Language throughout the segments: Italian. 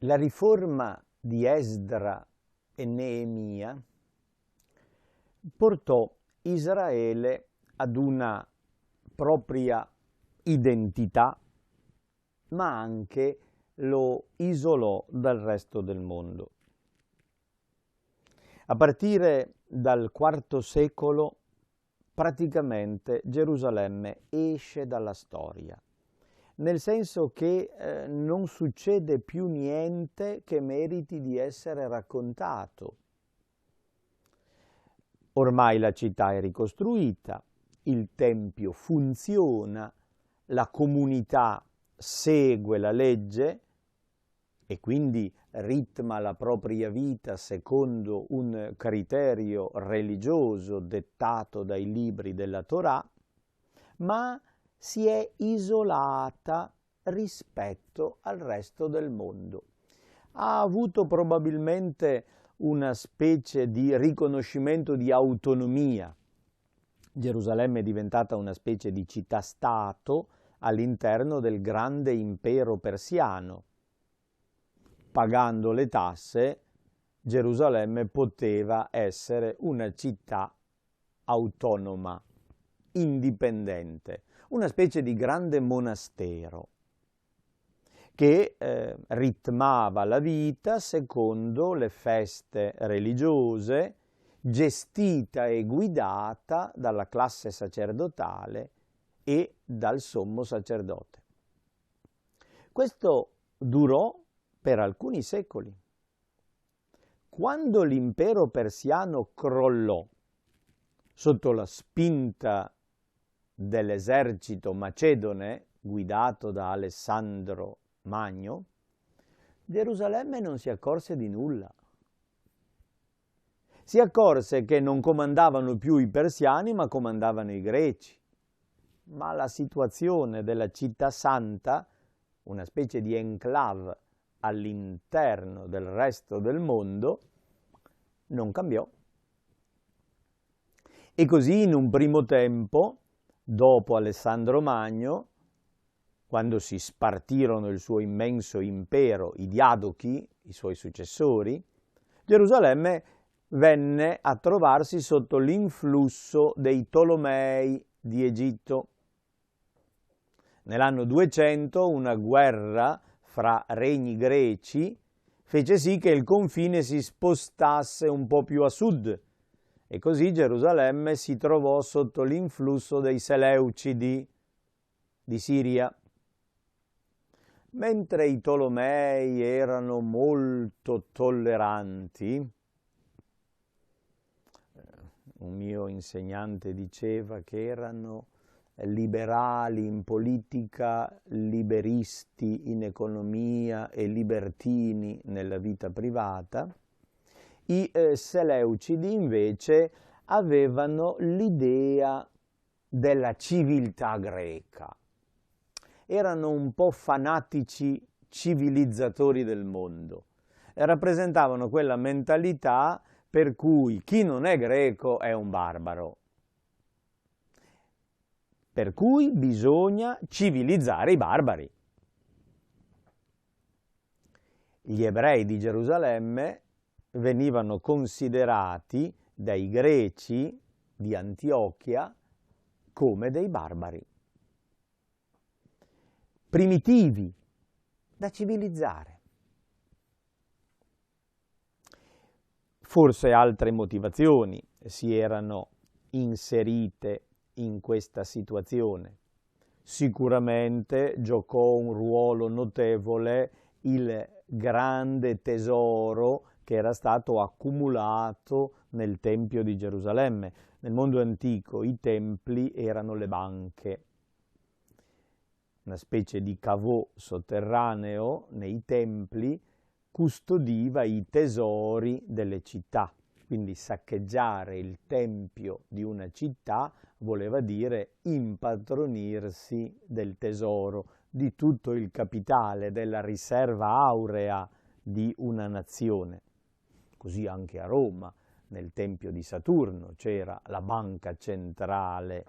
La riforma di Esdra e Neemia portò Israele ad una propria identità, ma anche lo isolò dal resto del mondo. A partire dal IV secolo, praticamente Gerusalemme esce dalla storia, nel senso che non succede più niente che meriti di essere raccontato. Ormai la città è ricostruita, il tempio funziona, la comunità segue la legge e quindi ritma la propria vita secondo un criterio religioso dettato dai libri della Torah, ma si è isolata rispetto al resto del mondo. Ha avuto probabilmente una specie di riconoscimento di autonomia. Gerusalemme è diventata una specie di città-stato all'interno del grande impero persiano. Pagando le tasse, Gerusalemme poteva essere una città autonoma, indipendente, una specie di grande monastero che ritmava la vita secondo le feste religiose, gestita e guidata dalla classe sacerdotale e dal sommo sacerdote. Questo durò per alcuni secoli. Quando l'impero persiano crollò sotto la spinta dell'esercito macedone guidato da Alessandro Magno, Gerusalemme non si accorse di nulla. Si accorse che non comandavano più i persiani, ma comandavano i greci. Ma la situazione della città santa, una specie di enclave all'interno del resto del mondo, non cambiò. E così in un primo tempo, dopo Alessandro Magno, quando si spartirono il suo immenso impero, i Diadochi, i suoi successori, Gerusalemme venne a trovarsi sotto l'influsso dei Tolomei di Egitto. Nell'anno 200 una guerra fra regni greci fece sì che il confine si spostasse un po' più a sud e così Gerusalemme si trovò sotto l'influsso dei Seleucidi di Siria. Mentre i Tolomei erano molto tolleranti, un mio insegnante diceva che erano liberali in politica, liberisti in economia e libertini nella vita privata, i Seleucidi invece avevano l'idea della civiltà greca. Erano un po' fanatici civilizzatori del mondo. Rappresentavano quella mentalità per cui chi non è greco è un barbaro. Per cui bisogna civilizzare i barbari. Gli ebrei di Gerusalemme venivano considerati dai greci di Antiochia come dei barbari, primitivi, da civilizzare. Forse altre motivazioni si erano inserite in questa situazione. Sicuramente giocò un ruolo notevole il grande tesoro che era stato accumulato nel Tempio di Gerusalemme. Nel mondo antico i templi erano le banche, una specie di caveau sotterraneo nei templi custodiva i tesori delle città. Quindi saccheggiare il tempio di una città voleva dire impadronirsi del tesoro, di tutto il capitale, della riserva aurea di una nazione. Così anche a Roma, nel Tempio di Saturno, c'era la banca centrale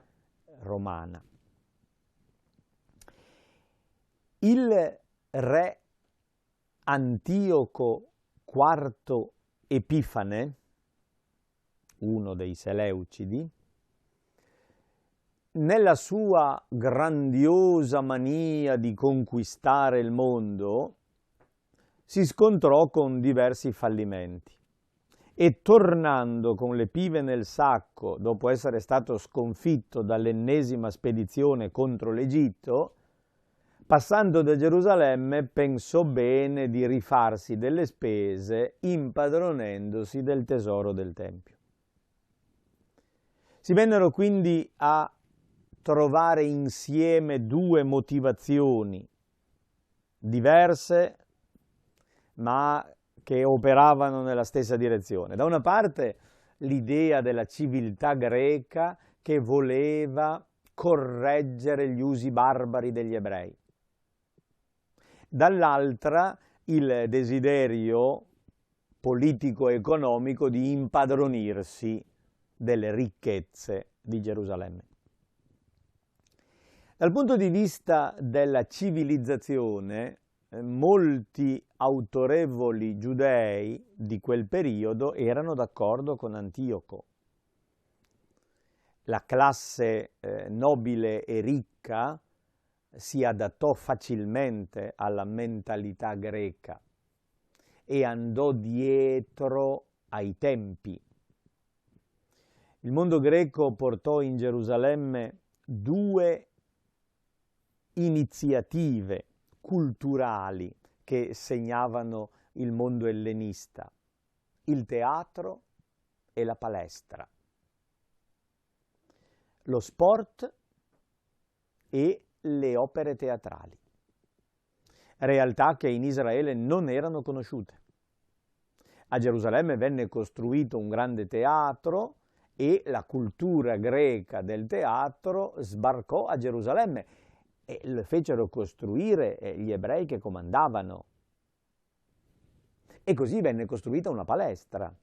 romana. Il re Antioco IV Epifane, uno dei Seleucidi, nella sua grandiosa mania di conquistare il mondo, si scontrò con diversi fallimenti e tornando con le pive nel sacco, dopo essere stato sconfitto dall'ennesima spedizione contro l'Egitto, passando da Gerusalemme pensò bene di rifarsi delle spese impadronendosi del tesoro del Tempio. Si vennero quindi a trovare insieme due motivazioni diverse, ma che operavano nella stessa direzione. Da una parte l'idea della civiltà greca che voleva correggere gli usi barbari degli ebrei. Dall'altra il desiderio politico-economico di impadronirsi delle ricchezze di Gerusalemme. Dal punto di vista della civilizzazione, molti autorevoli giudei di quel periodo erano d'accordo con Antioco. La classe nobile e ricca si adattò facilmente alla mentalità greca e andò dietro ai tempi. Il mondo greco portò in Gerusalemme due iniziative culturali che segnavano il mondo ellenista: il teatro e la palestra, lo sport e le opere teatrali, realtà che in Israele non erano conosciute. A Gerusalemme venne costruito un grande teatro e la cultura greca del teatro sbarcò a Gerusalemme e lo fecero costruire gli ebrei che comandavano. E così venne costruita una palestra,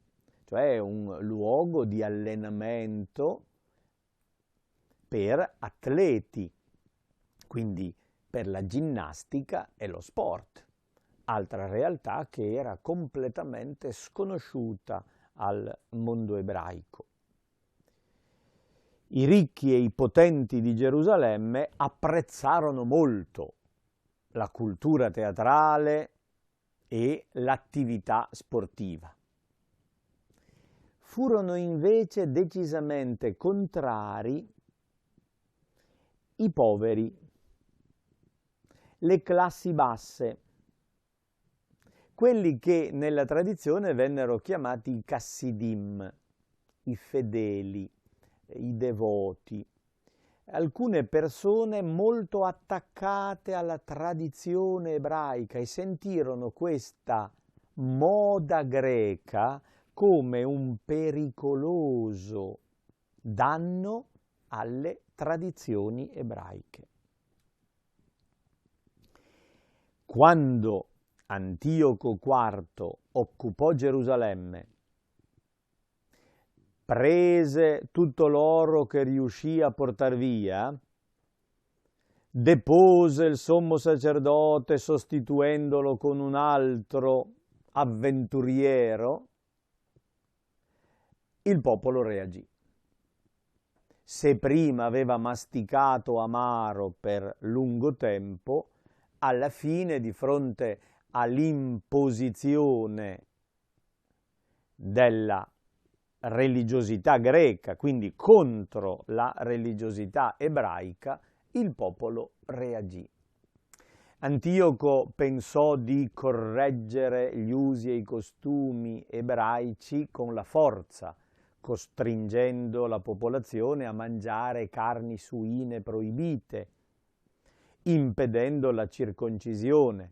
cioè un luogo di allenamento per atleti, quindi per la ginnastica e lo sport, altra realtà che era completamente sconosciuta al mondo ebraico. I ricchi e i potenti di Gerusalemme apprezzarono molto la cultura teatrale e l'attività sportiva. Furono invece decisamente contrari i poveri, le classi basse, quelli che nella tradizione vennero chiamati i Cassidim, i fedeli, i devoti, alcune persone molto attaccate alla tradizione ebraica e sentirono questa moda greca come un pericoloso danno alle tradizioni ebraiche. Quando Antioco IV occupò Gerusalemme, prese tutto l'oro che riuscì a portar via, depose il sommo sacerdote sostituendolo con un altro avventuriero, il popolo reagì. Se prima aveva masticato amaro per lungo tempo, alla fine, di fronte all'imposizione della religiosità greca, quindi contro la religiosità ebraica, il popolo reagì. Antioco pensò di correggere gli usi e i costumi ebraici con la forza, costringendo la popolazione a mangiare carni suine proibite, impedendo la circoncisione.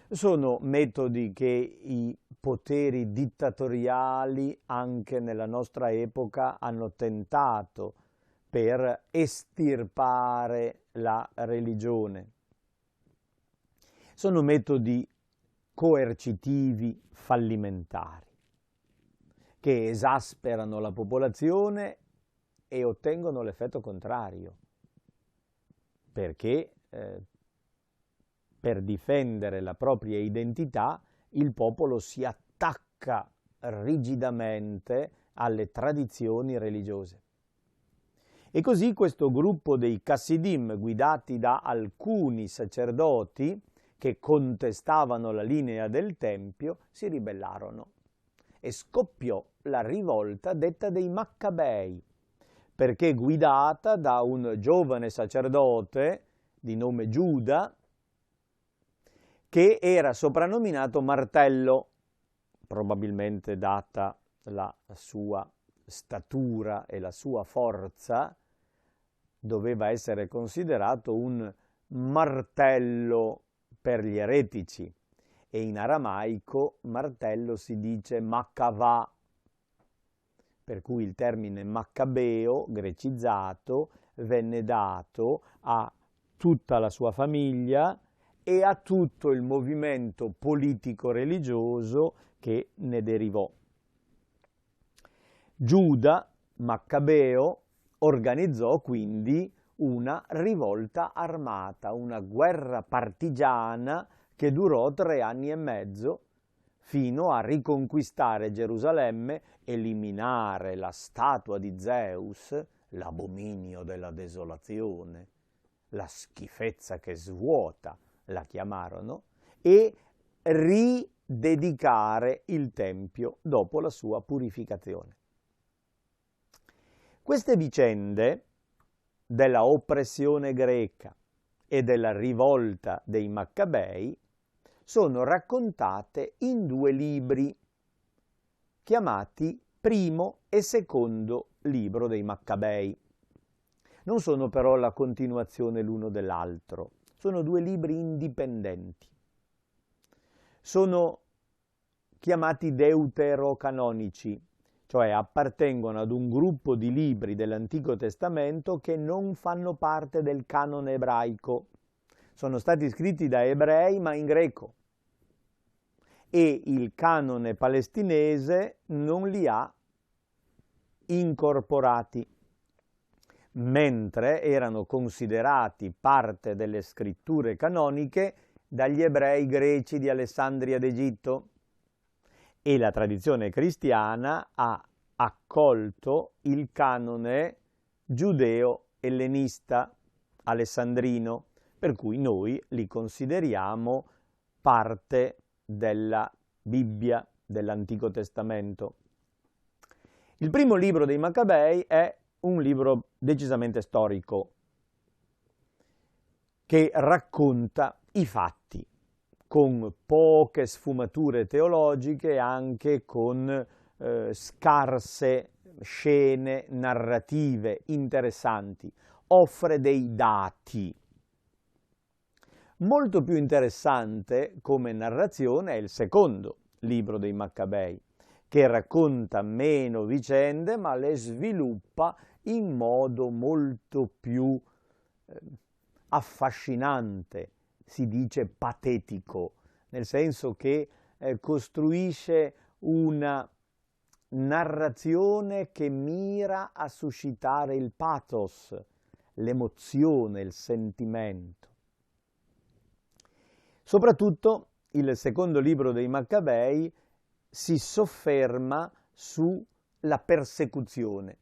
Sono metodi che i poteri dittatoriali anche nella nostra epoca hanno tentato per estirpare la religione. Sono metodi coercitivi fallimentari che esasperano la popolazione e ottengono l'effetto contrario, perché per difendere la propria identità, il popolo si attacca rigidamente alle tradizioni religiose. E così questo gruppo dei Chassidim, guidati da alcuni sacerdoti che contestavano la linea del Tempio, si ribellarono e scoppiò la rivolta detta dei Maccabei, perché guidata da un giovane sacerdote di nome Giuda, che era soprannominato Martello, probabilmente data la sua statura e la sua forza, doveva essere considerato un martello per gli eretici, e in aramaico martello si dice Maccavà, per cui il termine maccabeo, grecizzato, venne dato a tutta la sua famiglia e a tutto il movimento politico-religioso che ne derivò. Giuda, maccabeo, organizzò quindi una rivolta armata, una guerra partigiana che durò 3 anni e mezzo, fino a riconquistare Gerusalemme, eliminare la statua di Zeus, l'abominio della desolazione, la schifezza che svuota, la chiamarono, e ridedicare il Tempio dopo la sua purificazione. Queste vicende della oppressione greca e della rivolta dei Maccabei sono raccontate in 2 libri chiamati Primo e Secondo libro dei Maccabei. Non sono però la continuazione l'uno dell'altro, sono 2 libri indipendenti. Sono chiamati deuterocanonici, cioè appartengono ad un gruppo di libri dell'Antico Testamento che non fanno parte del canone ebraico. Sono stati scritti da ebrei ma in greco, e il canone palestinese non li ha incorporati, mentre erano considerati parte delle scritture canoniche dagli ebrei greci di Alessandria d'Egitto, e la tradizione cristiana ha accolto il canone giudeo-ellenista alessandrino, per cui noi li consideriamo parte della Bibbia, dell'Antico Testamento. Il primo libro dei Maccabei è un libro decisamente storico, che racconta i fatti, con poche sfumature teologiche, anche con scarse scene narrative interessanti, offre dei dati. Molto più interessante come narrazione è il secondo libro dei Maccabei, che racconta meno vicende ma le sviluppa in modo molto più affascinante, si dice patetico, nel senso che costruisce una narrazione che mira a suscitare il pathos, l'emozione, il sentimento. Soprattutto il secondo libro dei Maccabei si sofferma sulla persecuzione.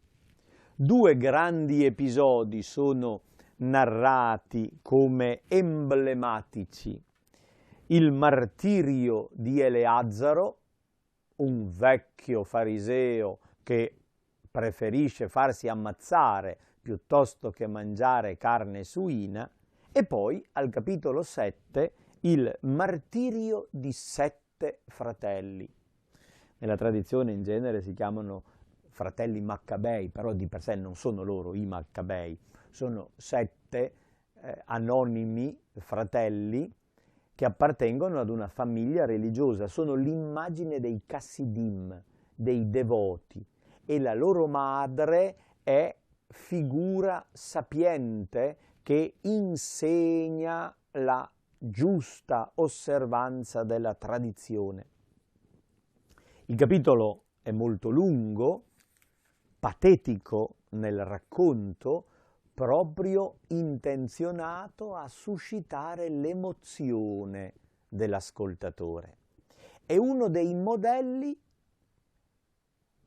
2 grandi episodi sono narrati come emblematici: il martirio di Eleazzaro, un vecchio fariseo che preferisce farsi ammazzare piuttosto che mangiare carne suina, e poi al capitolo 7 il martirio di 7 fratelli. Nella tradizione in genere si chiamano fratelli Maccabei, però di per sé non sono loro i Maccabei, sono 7 anonimi fratelli che appartengono ad una famiglia religiosa, sono l'immagine dei Chassidim, dei devoti, e la loro madre è figura sapiente che insegna la giusta osservanza della tradizione. Il capitolo è molto lungo, patetico nel racconto, proprio intenzionato a suscitare l'emozione dell'ascoltatore. È uno dei modelli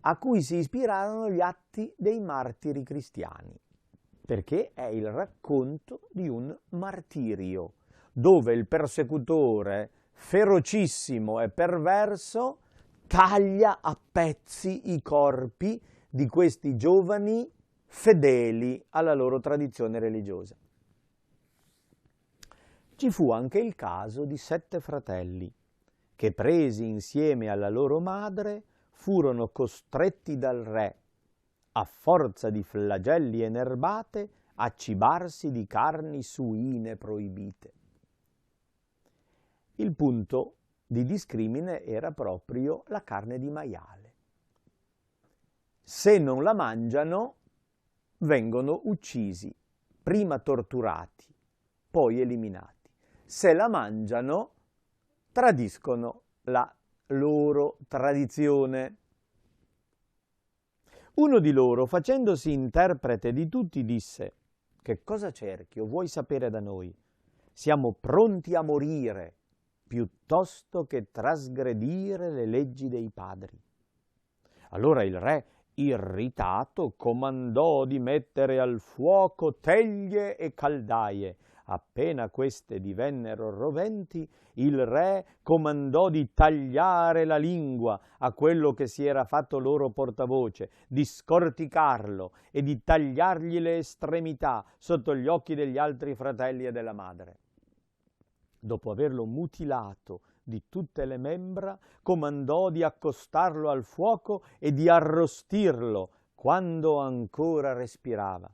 a cui si ispirarono gli atti dei martiri cristiani, perché è il racconto di un martirio, dove il persecutore, ferocissimo e perverso, taglia a pezzi i corpi di questi giovani fedeli alla loro tradizione religiosa. Ci fu anche il caso di 7 fratelli che, presi insieme alla loro madre, furono costretti dal re, a forza di flagelli e nerbate, a cibarsi di carni suine proibite. Il punto di discrimine era proprio la carne di maiale. Se non la mangiano, vengono uccisi, prima torturati, poi eliminati. Se la mangiano, tradiscono la loro tradizione. Uno di loro, facendosi interprete di tutti, disse: «Che cosa cerchi o vuoi sapere da noi? Siamo pronti a morire piuttosto che trasgredire le leggi dei padri». Allora il re, irritato, comandò di mettere al fuoco teglie e caldaie. Appena queste divennero roventi, il re comandò di tagliare la lingua a quello che si era fatto loro portavoce, di scorticarlo e di tagliargli le estremità sotto gli occhi degli altri fratelli e della madre. Dopo averlo mutilato di tutte le membra, comandò di accostarlo al fuoco e di arrostirlo quando ancora respirava.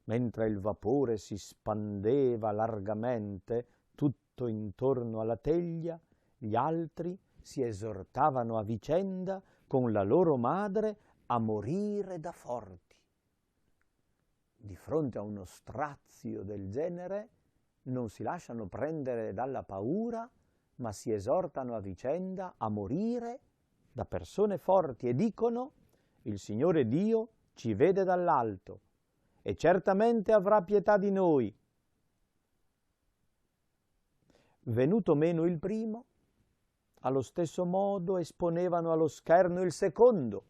Mentre il vapore si spandeva largamente tutto intorno alla teglia, gli altri si esortavano a vicenda con la loro madre a morire da forti. Di fronte a uno strazio del genere non si lasciano prendere dalla paura, ma si esortano a vicenda a morire da persone forti e dicono: «Il Signore Dio ci vede dall'alto e certamente avrà pietà di noi». Venuto meno il primo, allo stesso modo esponevano allo scherno il secondo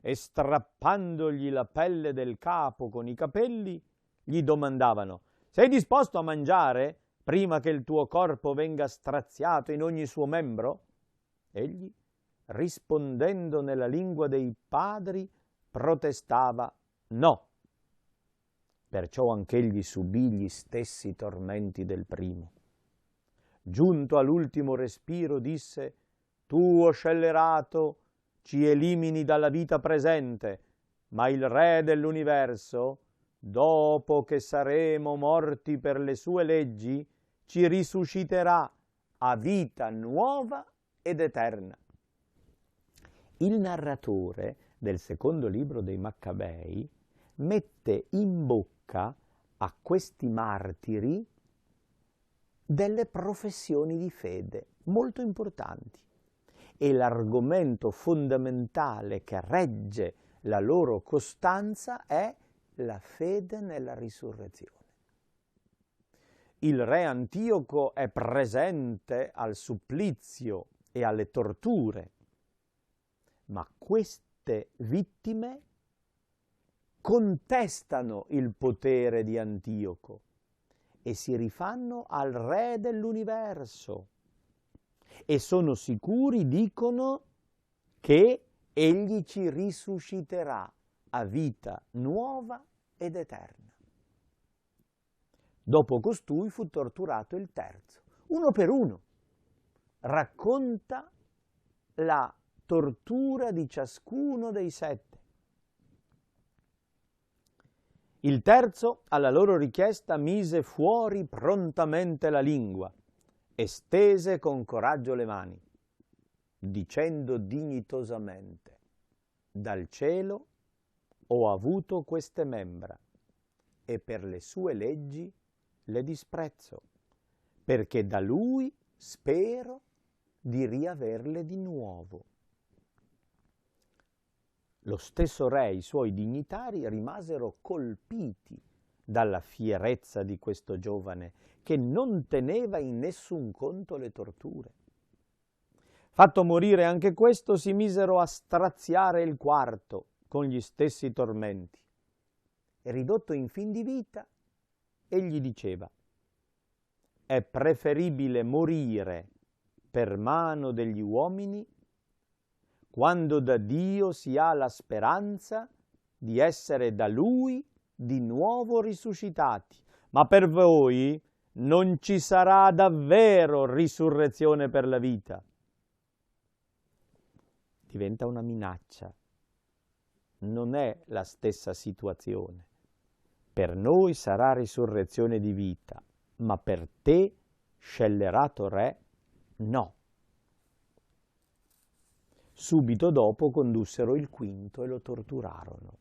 e, strappandogli la pelle del capo con i capelli, gli domandavano: «Sei disposto a mangiare prima che il tuo corpo venga straziato in ogni suo membro?» Egli, rispondendo nella lingua dei padri, protestava no. Perciò anch'egli subì gli stessi tormenti del primo. Giunto all'ultimo respiro disse: «Tu, o scellerato, ci elimini dalla vita presente, ma il Re dell'universo, dopo che saremo morti per le sue leggi, ci risusciterà a vita nuova ed eterna». Il narratore del secondo libro dei Maccabei mette in bocca a questi martiri delle professioni di fede molto importanti, e l'argomento fondamentale che regge la loro costanza è la fede nella risurrezione. Il re Antioco è presente al supplizio e alle torture, ma queste vittime contestano il potere di Antioco e si rifanno al Re dell'universo e sono sicuri, dicono, che egli ci risusciterà a vita nuova ed eterna. Dopo costui fu torturato il terzo, uno per uno. Racconta la tortura di ciascuno dei 7. Il terzo, alla loro richiesta, mise fuori prontamente la lingua e stese con coraggio le mani, dicendo dignitosamente: «Dal cielo ho avuto queste membra e per le sue leggi le disprezzo, perché da lui spero di riaverle di nuovo». Lo stesso re e i suoi dignitari rimasero colpiti dalla fierezza di questo giovane che non teneva in nessun conto le torture. Fatto morire anche questo, si misero a straziare il quarto con gli stessi tormenti. E ridotto in fin di vita, egli diceva: è preferibile morire per mano degli uomini quando da Dio si ha la speranza di essere da Lui di nuovo risuscitati. Ma per voi non ci sarà davvero risurrezione per la vita. Diventa una minaccia. Non è la stessa situazione. Per noi sarà risurrezione di vita, ma per te, scellerato re, no. Subito dopo condussero il quinto e lo torturarono.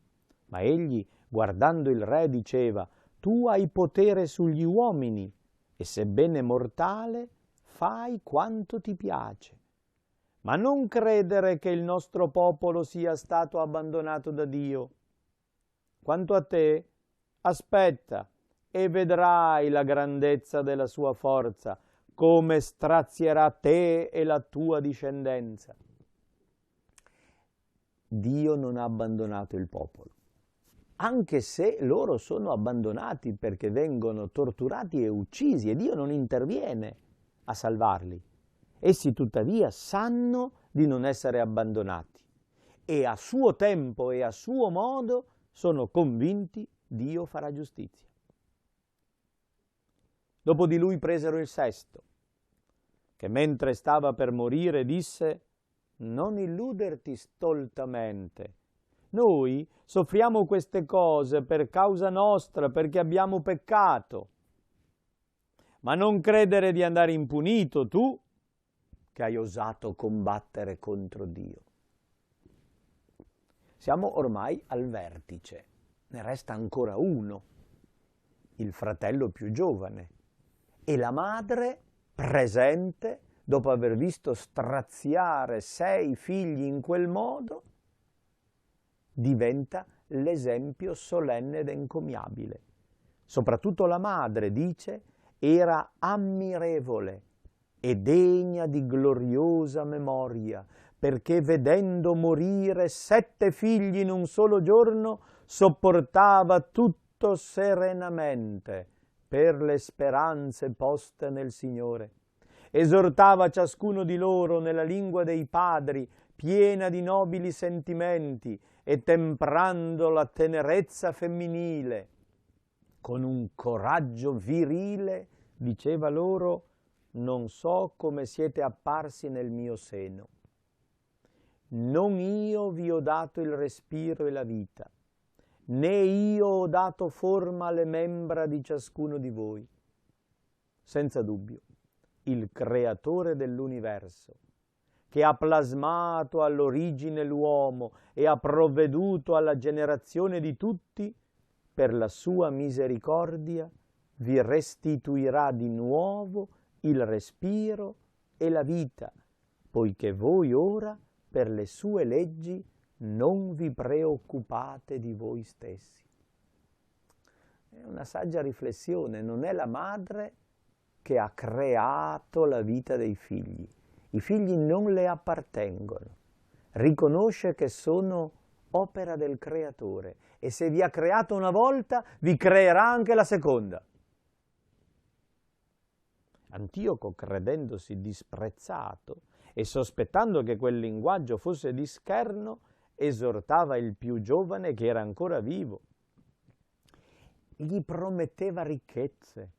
Ma egli, guardando il re, diceva: tu hai potere sugli uomini e sebbene mortale, fai quanto ti piace. Ma non credere che il nostro popolo sia stato abbandonato da Dio. Quanto a te, aspetta e vedrai la grandezza della sua forza, come strazierà te e la tua discendenza. Dio non ha abbandonato il popolo, anche se loro sono abbandonati perché vengono torturati e uccisi e Dio non interviene a salvarli. Essi tuttavia sanno di non essere abbandonati e a suo tempo e a suo modo sono convinti Dio farà giustizia. Dopo di lui presero il sesto, che mentre stava per morire disse: non illuderti stoltamente. Noi soffriamo queste cose per causa nostra, perché abbiamo peccato. Ma non credere di andare impunito tu, che hai osato combattere contro Dio. Siamo ormai al vertice, ne resta ancora uno, il fratello più giovane, e la madre presente, dopo aver visto straziare 6 figli in quel modo, diventa l'esempio solenne ed encomiabile. Soprattutto la madre, dice, era ammirevole e degna di gloriosa memoria, perché vedendo morire 7 figli in un solo giorno, sopportava tutto serenamente per le speranze poste nel Signore. Esortava ciascuno di loro nella lingua dei padri, piena di nobili sentimenti e temprando la tenerezza femminile. Con un coraggio virile diceva loro: non so come siete apparsi nel mio seno. Non io vi ho dato il respiro e la vita, né io ho dato forma alle membra di ciascuno di voi. Senza dubbio, il creatore dell'universo, che ha plasmato all'origine l'uomo e ha provveduto alla generazione di tutti, per la sua misericordia vi restituirà di nuovo il respiro e la vita, poiché voi ora, per le sue leggi, non vi preoccupate di voi stessi. È una saggia riflessione, non è la madre che ha creato la vita dei figli. I figli non le appartengono. Riconosce che sono opera del Creatore e se vi ha creato una volta, vi creerà anche la seconda. Antioco, credendosi disprezzato e sospettando che quel linguaggio fosse di scherno, esortava il più giovane che era ancora vivo. Gli prometteva ricchezze.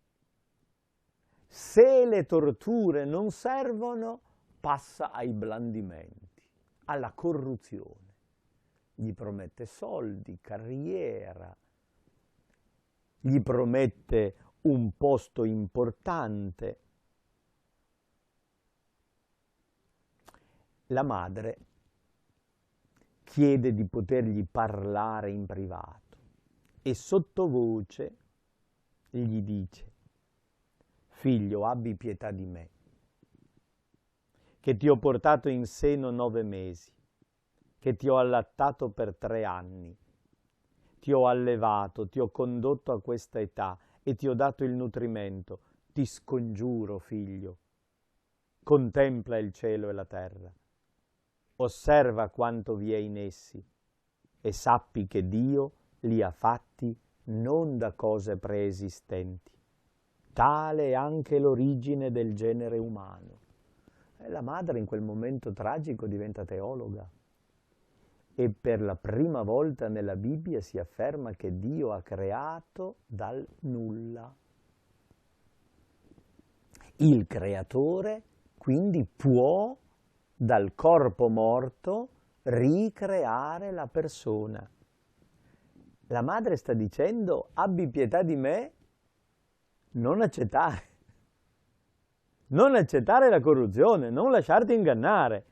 Se le torture non servono, passa ai blandimenti, alla corruzione. Gli promette soldi, carriera, gli promette un posto importante. La madre chiede di potergli parlare in privato e sottovoce gli dice: figlio, abbi pietà di me, che ti ho portato in seno 9 mesi, che ti ho allattato per 3 anni. ti ho allevato, ti ho condotto a questa età e ti ho dato il nutrimento. Ti scongiuro, figlio, contempla il cielo e la terra, osserva quanto vi è in essi e sappi che Dio li ha fatti non da cose preesistenti. Tale è anche l'origine del genere umano. E la madre in quel momento tragico diventa teologa e per la prima volta nella Bibbia si afferma che Dio ha creato dal nulla. Il creatore quindi può dal corpo morto ricreare la persona. La madre sta dicendo: abbi pietà di me, non accettare la corruzione, non lasciarti ingannare,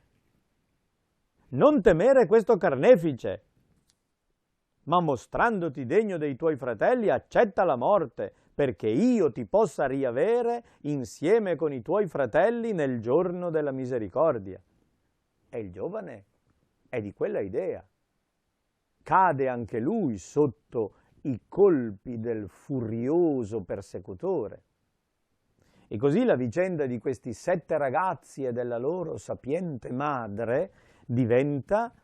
non temere questo carnefice, ma mostrandoti degno dei tuoi fratelli, accetta la morte, perché io ti possa riavere insieme con i tuoi fratelli nel giorno della misericordia. E il giovane è di quella idea. Cade anche lui sotto i colpi del furioso persecutore. E così la vicenda di questi 7 ragazzi e della loro sapiente madre diventa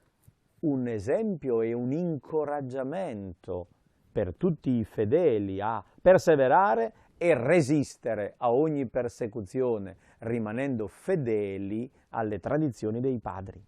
un esempio e un incoraggiamento per tutti i fedeli a perseverare e resistere a ogni persecuzione, rimanendo fedeli alle tradizioni dei padri.